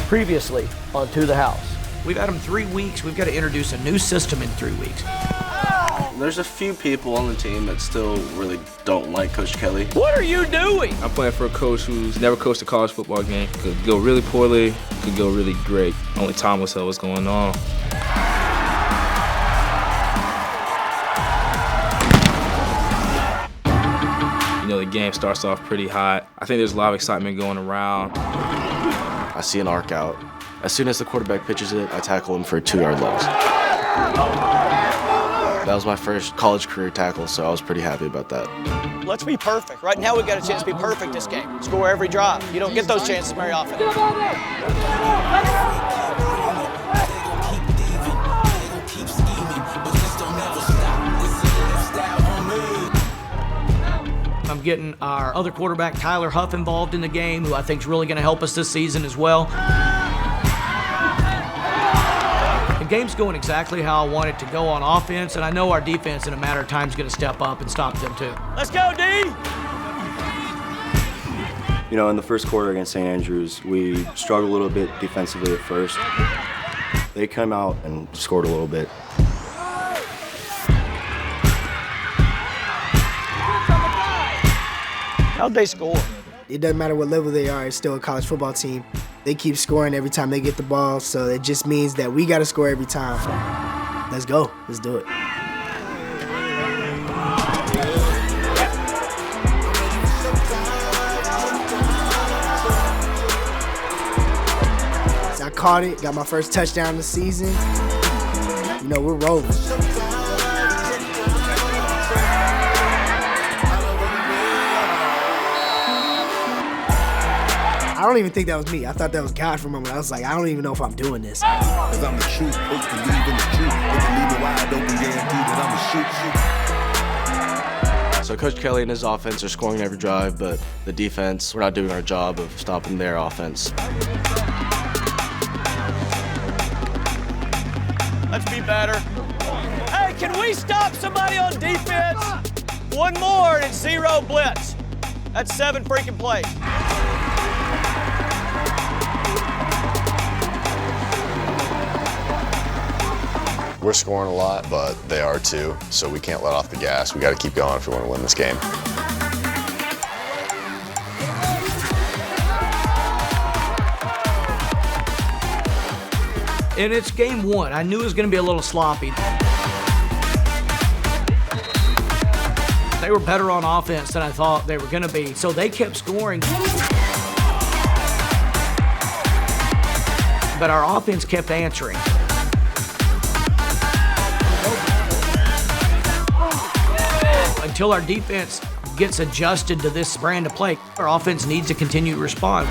Previously on To The House. We've had them 3 weeks. We've got to introduce a new system in 3 weeks. There's a few people on the team that still really don't like Coach Kelley. What are you doing? I'm playing for a coach who's never coached a college football game. Could go really poorly, could go really great. Only time will tell what's going on. You know, the game starts off pretty hot. I think there's a lot of excitement going around. I see an arc out. As soon as the quarterback pitches it, I tackle him for a 2-yard loss. That was my first college career tackle, so I was pretty happy about that. Let's be perfect. Right now we've got a chance to be perfect this game. Score every drive. You don't get those chances very often. I'm getting our other quarterback, Tyler Huff, involved in the game, who I think is really going to help us this season as well. The game's going exactly how I want it to go on offense, and I know our defense in a matter of time is going to step up and stop them too. Let's go, D! You know, in the first quarter against St. Andrews, we struggled a little bit defensively at first. They came out and scored a little bit. How'd they score? It doesn't matter what level they are, it's still a college football team. They keep scoring every time they get the ball, so it just means that we got to score every time. Let's go. Let's do it. So I caught it, got my first touchdown of the season. You know, we're rolling. I don't even think that was me. I thought that was God for a moment. I was like, I don't even know if I'm doing this. Cause I'm the truth, folks believe in the truth. They can leave it wide open, guaranteed that I'm a shoot. So Coach Kelley and his offense are scoring every drive, but the defense, we're not doing our job of stopping their offense. Let's be better. Hey, can we stop somebody on defense? One more and it's 0 blitz. That's 7 freaking plays. We're scoring a lot, but they are too, so we can't let off the gas. We got to keep going if we want to win this game. And it's game 1. I knew it was going to be a little sloppy. They were better on offense than I thought they were going to be, so they kept scoring. But our offense kept answering. Until our defense gets adjusted to this brand of play, our offense needs to continue to respond.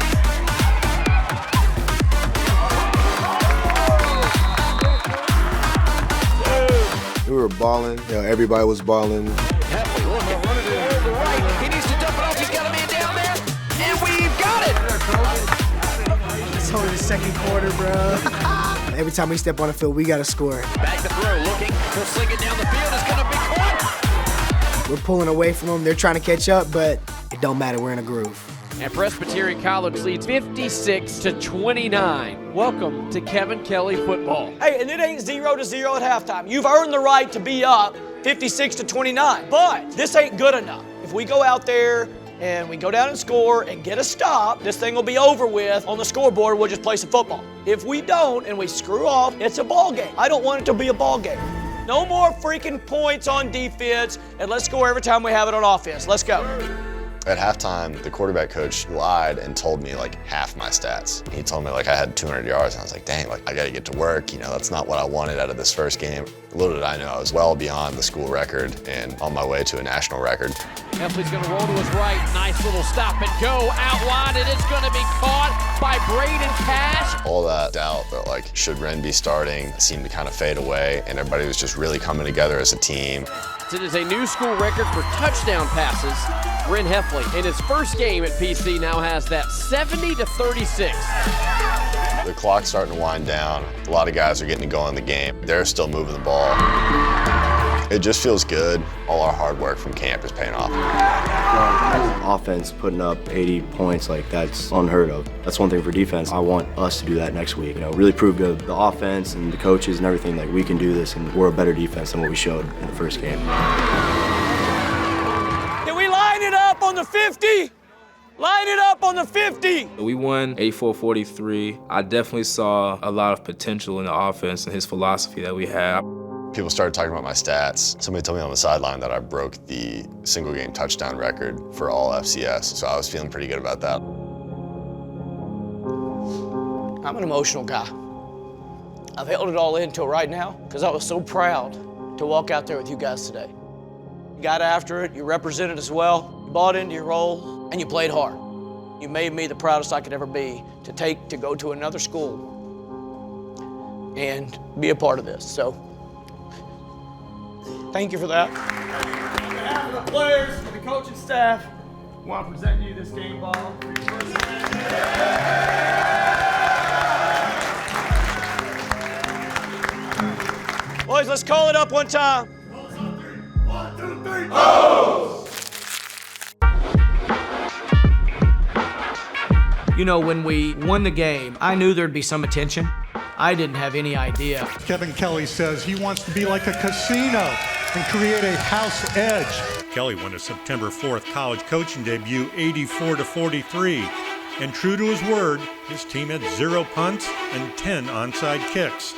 We were balling. You know, everybody was balling. Hefley looking to the right. He needs to dump it off. He's got a man down there, and we've got it. It's only the second quarter, bro. Every time we step on the field, we got to score. Back to throw, looking. He'll sling it down the field. It's going to be caught. We're pulling away from them. They're trying to catch up, but it don't matter. We're in a groove. And Presbyterian College leads 56-29. Welcome to Kevin Kelley football. Hey, and it ain't 0-0 at halftime. You've earned the right to be up 56-29. But this ain't good enough. If we go out there and we go down and score and get a stop, this thing will be over with. On the scoreboard, we'll just play some football. If we don't and we screw off, it's a ball game. I don't want it to be a ball game. No more freaking points on defense, and let's score every time we have it on offense. Let's go. At halftime, the quarterback coach lied and told me like half my stats. He told me like I had 200 yards, and I was like, dang, like I gotta get to work. You know, that's not what I wanted out of this first game. Little did I know I was well beyond the school record and on my way to a national record. Hefley's going to roll to his right. Nice little stop and go out wide, and it's going to be caught by Braden Cash. All that doubt that like, should Ren be starting seemed to kind of fade away, and everybody was just really coming together as a team. It is a new school record for touchdown passes. Ren Hefley, in his first game at PC, now has that 70-36. The clock's starting to wind down. A lot of guys are getting to go in the game. They're still moving the ball. It just feels good. All our hard work from camp is paying off. Offense putting up 80 points, like that's unheard of. That's one thing for defense. I want us to do that next week. You know, really prove to the offense and the coaches and everything like we can do this, and we're a better defense than what we showed in the first game. Can we line it up on the 50? Line it up on the 50. We won 84-43. I definitely saw a lot of potential in the offense and his philosophy that we have. People started talking about my stats. Somebody told me on the sideline that I broke the single game touchdown record for all FCS, so I was feeling pretty good about that. I'm an emotional guy. I've held it all in till right now because I was so proud to walk out there with you guys today. You got after it, you represented us well, you bought into your role, and you played hard. You made me the proudest I could ever be to go to another school and be a part of this. So, thank you for that. On behalf of the players and the coaching staff, I want to present you this game ball for your first game. Boys, let's call it up one time. 1, 2, 3, oh! You know, when we won the game, I knew there'd be some attention. I didn't have any idea. Kevin Kelley says he wants to be like a casino and create a house edge. Kelley won his September 4th college coaching debut 84-43. And true to his word, his team had 0 punts and 10 onside kicks.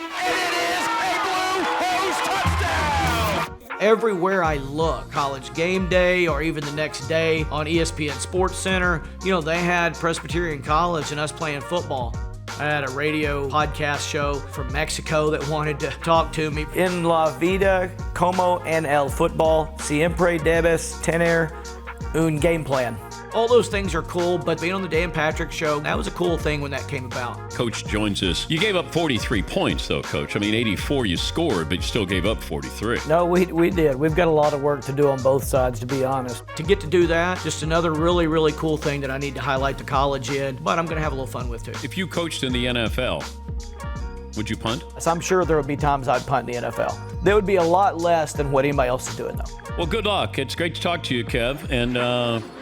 Everywhere I look, College Game Day or even the next day on ESPN Sports Center, you know, they had Presbyterian College and us playing football. I had a radio podcast show from Mexico that wanted to talk to me. En la vida como en el fútbol, siempre debes tener un game plan. All those things are cool, but being on the Dan Patrick Show, that was a cool thing when that came about. Coach joins us. You gave up 43 points, though, Coach. I mean, 84 you scored, but you still gave up 43. No, we did. We've got a lot of work to do on both sides, to be honest. To get to do that, just another really, really cool thing that I need to highlight the college in, but I'm going to have a little fun with, too. If you coached in the NFL, would you punt? So I'm sure there would be times I'd punt in the NFL. There would be a lot less than what anybody else is doing, though. Well, good luck. It's great to talk to you, Kev, and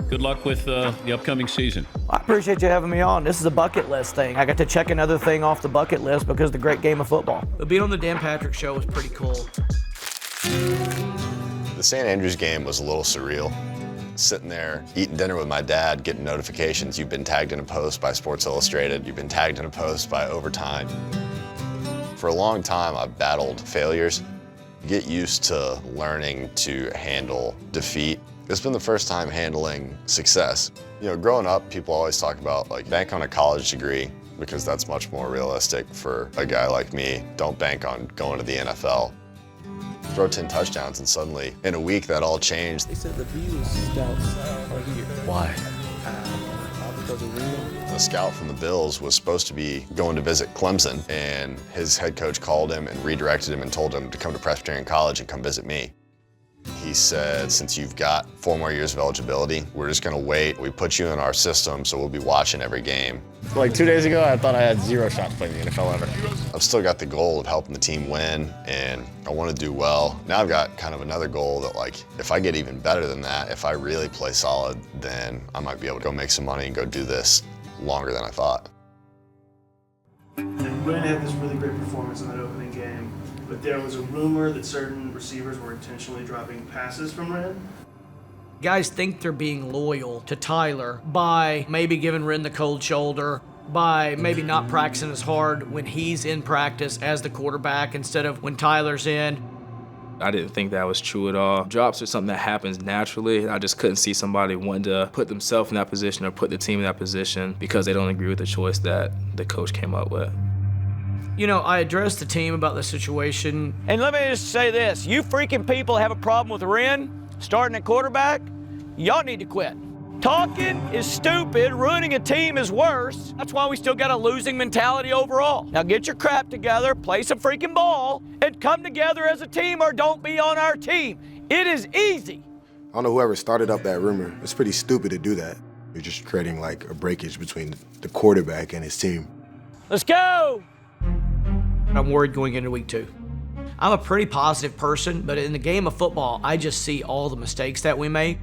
good luck with the upcoming season. I appreciate you having me on. This is a bucket list thing. I got to check another thing off the bucket list because of the great game of football. But being on the Dan Patrick Show was pretty cool. The St. Andrews game was a little surreal. Sitting there, eating dinner with my dad, getting notifications. You've been tagged in a post by Sports Illustrated. You've been tagged in a post by Overtime. For a long time, I've battled failures. Get used to learning to handle defeat. It's been the first time handling success. You know, growing up, people always talk about, like, bank on a college degree because that's much more realistic for a guy like me. Don't bank on going to the NFL. Throw 10 touchdowns and suddenly, in a week, that all changed. They said the Beatles scouts are here. Why? Because of real. The scout from the Bills was supposed to be going to visit Clemson, and his head coach called him and redirected him and told him to come to Presbyterian College and come visit me. He said, since you've got 4 more years of eligibility, we're just gonna wait. We put you in our system, so we'll be watching every game. Like 2 days ago, I thought I had 0 shots playing the NFL ever. I've still got the goal of helping the team win, and I want to do well. Now I've got kind of another goal that, like, if I get even better than that, if I really play solid, then I might be able to go make some money and go do this longer than I thought. And Ren had this really great performance in that opening game, but there was a rumor that certain receivers were intentionally dropping passes from Ren. Guys think they're being loyal to Tyler by maybe giving Ren the cold shoulder, by maybe not practicing as hard when he's in practice as the quarterback instead of when Tyler's in. I didn't think that was true at all. Drops are something that happens naturally. I just couldn't see somebody wanting to put themselves in that position or put the team in that position because they don't agree with the choice that the coach came up with. You know, I addressed the team about the situation. And let me just say this. You freaking people have a problem with Ren starting at quarterback, y'all need to quit. Talking is stupid. Ruining a team is worse. That's why we still got a losing mentality overall. Now get your crap together, play some freaking ball, and come together as a team or don't be on our team. It is easy. I don't know whoever started up that rumor. It's pretty stupid to do that. You're just creating like a breakage between the quarterback and his team. Let's go. I'm worried going into week 2. I'm a pretty positive person, but in the game of football, I just see all the mistakes that we make.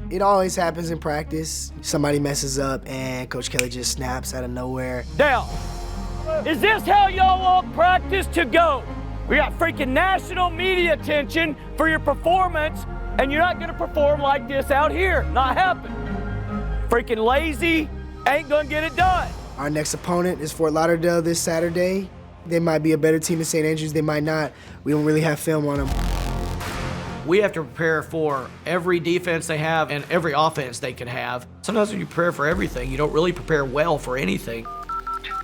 It always happens in practice. Somebody messes up and Coach Kelley just snaps out of nowhere. Now, is this how y'all want practice to go? We got freaking national media attention for your performance, and you're not gonna perform like this out here. Not happening. Freaking lazy, ain't gonna get it done. Our next opponent is Fort Lauderdale this Saturday. They might be a better team than St. Andrews, they might not. We don't really have film on them. We have to prepare for every defense they have and every offense they can have. Sometimes when you prepare for everything, you don't really prepare well for anything.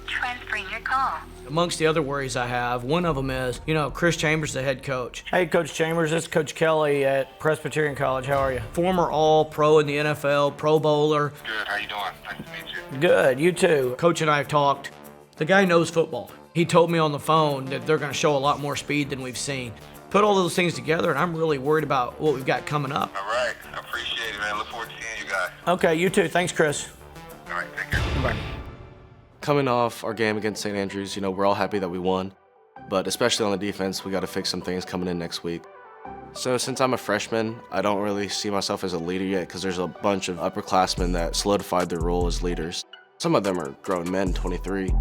Transferring your call. Amongst the other worries I have, one of them is, Chris Chambers, the head coach. Hey, Coach Chambers, this is Coach Kelley at Presbyterian College. How are you? Former All-Pro in the NFL, Pro Bowler. Good, how you doing? Nice to meet you. Good, you too. Coach and I have talked. The guy knows football. He told me on the phone that they're going to show a lot more speed than we've seen. Put all those things together, and I'm really worried about what we've got coming up. All right, I appreciate it, man. Look forward to seeing you guys. Okay, you too. Thanks, Chris. All right, take care. Bye. Coming off our game against St. Andrews, we're all happy that we won, but especially on the defense, we got to fix some things coming in next week. So since I'm a freshman, I don't really see myself as a leader yet because there's a bunch of upperclassmen that solidified their role as leaders. Some of them are grown men, 23.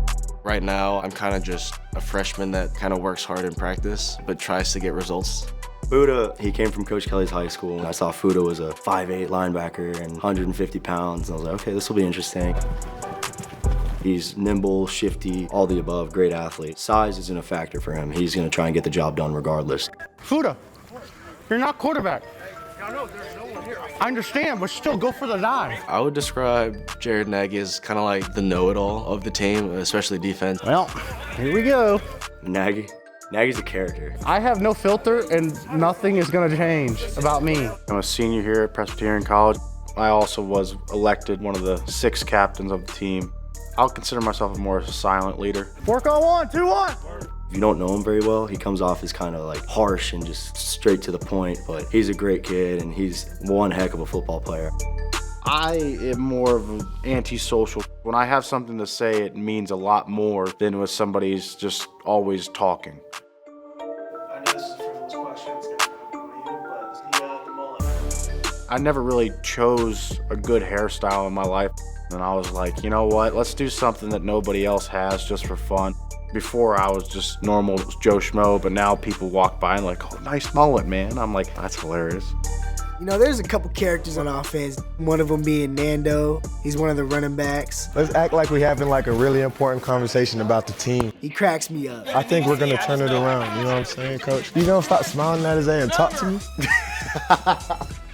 Right now, I'm kind of just a freshman that kind of works hard in practice, but tries to get results. Fuda, he came from Coach Kelley's high school, and I saw Fuda was a 5'8" linebacker and 150 pounds, and I was like, okay, this will be interesting. He's nimble, shifty, all the above, great athlete. Size isn't a factor for him. He's gonna try and get the job done regardless. Fuda, you're not quarterback. I understand, but still go for the dive. I would describe Jared Nagy as kind of like the know-it-all of the team, especially defense. Well, here we go. Nagy's a character. I have no filter and nothing is gonna change about me. I'm a senior here at Presbyterian College. I also was elected one of the 6 captains of the team. I'll consider myself more of a silent leader. Work on 1, 2, 1. If you don't know him very well, he comes off as kind of like harsh and just straight to the point, but he's a great kid and he's one heck of a football player. I am more of an antisocial. When I have something to say, it means a lot more than when somebody's just always talking. I know this is a frivolous question, it's gonna come from you, but the mullet. I never really chose a good hairstyle in my life. And I was like, you know what, let's do something that nobody else has just for fun. Before I was just normal Joe Schmo, but now people walk by and like, oh, nice mullet, man. I'm like, that's hilarious. There's a couple characters on offense. One of them being Nando. He's one of the running backs. Let's act like we're having like a really important conversation about the team. He cracks me up. I think we're gonna turn it around, you know what I'm saying, Coach? You gonna stop smiling at his A and talk to me?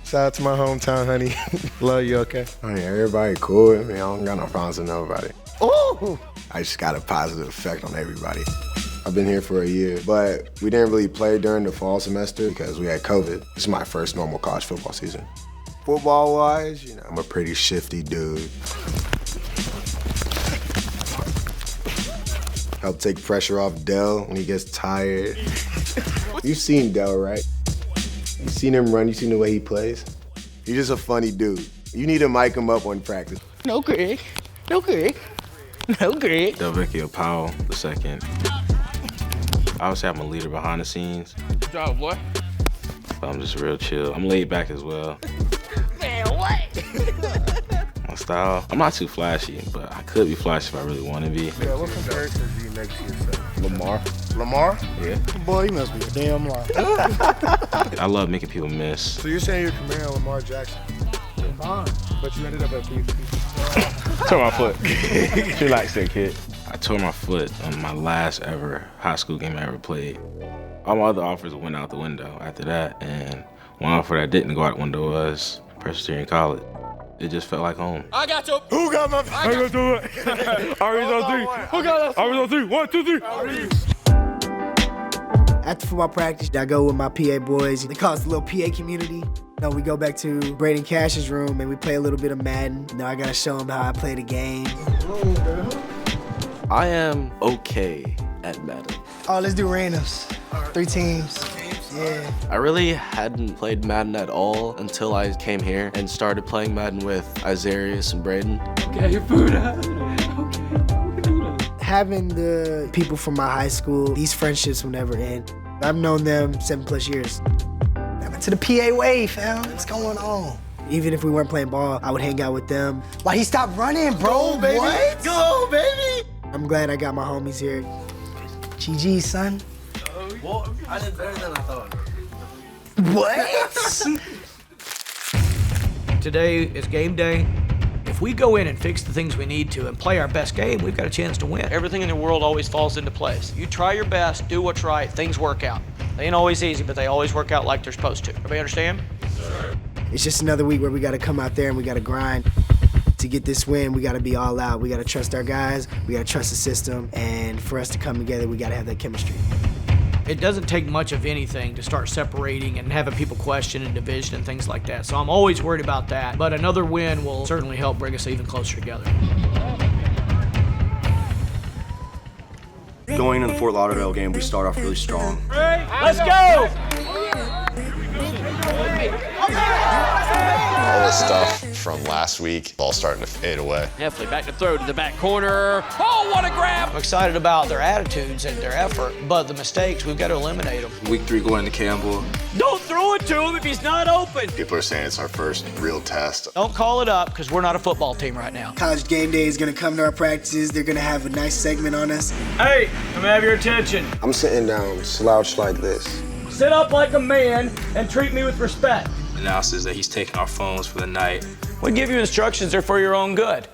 Shout out to my hometown, honey. Love you, okay? I mean, everybody cool with me. I don't got no problems with nobody. Ooh! I just got a positive effect on everybody. I've been here for a year, but we didn't really play during the fall semester because we had COVID. This is my first normal college football season. Football-wise, I'm a pretty shifty dude. Help take pressure off Dell when he gets tired. You've seen Dell, right? You seen him run, you seen the way he plays? He's just a funny dude. You need to mic him up on practice. No, Greg. No, Greg. No, Greg. Delvecchio Powell II. Obviously, I'm a leader behind the scenes. Good job, boy. But I'm just real chill. I'm laid back as well. Man, what? My style, I'm not too flashy, but I could be flashy if I really want to be. Yeah, what comparisons do you make to yourself? Lamar. Lamar? Yeah. Boy, you must be a damn liar. I love making people miss. So you're saying you're comparing Lamar Jackson? Fine. But you ended up at PC. Tore my foot. Relax there, kid. I tore my foot on my last ever high school game I ever played. All my other offers went out the window after that, and one offer that didn't go out the window was Presbyterian College. It just felt like home. I got you. Who got my... I got to it. Ari's on 3. Who got us? Ari's on 3. 1, 2, 3. After football practice, I go with my PA boys. They call us the little PA community. We go back to Braden Cash's room and we play a little bit of Madden. I gotta show him how I play the game. I am okay at Madden. Oh, let's do randoms. 3 teams. Yeah. I really hadn't played Madden at all until I came here and started playing Madden with Isarius and Braden. Okay, Fuda. Having the people from my high school, these friendships will never end. I've known them 7+ years. I went to the PA way, fam. What's going on? Even if we weren't playing ball, I would hang out with them. Why he stopped running, bro? Go, baby. What? Go, baby. I'm glad I got my homies here. GG, son. Well, I did better than I thought. What? Today is game day. If we go in and fix the things we need to and play our best game, we've got a chance to win. Everything in the world always falls into place. You try your best, do what's right, things work out. They ain't always easy, but they always work out like they're supposed to. Everybody understand? It's just another week where we got to come out there and we got to grind. To get this win, we got to be all out. We got to trust our guys. We got to trust the system. And for us to come together, we got to have that chemistry. It doesn't take much of anything to start separating and having people question and division and things like that. So I'm always worried about that. But another win will certainly help bring us even closer together. Going into the Fort Lauderdale game, we start off really strong. Let's go! All this stuff from last week, all starting to fade away. Hefley back to throw to the back corner. Oh, what a grab! I'm excited about their attitudes and their effort, but the mistakes, we've got to eliminate them. Week 3 going to Campbell. Don't throw it to him if he's not open. People are saying it's our first real test. Don't call it up, because we're not a football team right now. College game day is going to come to our practices. They're going to have a nice segment on us. Hey, I'm gonna have your attention. I'm sitting down, slouched like this. Sit up like a man and treat me with respect. Announces that he's taking our phones for the night. We give you instructions, they're for your own good.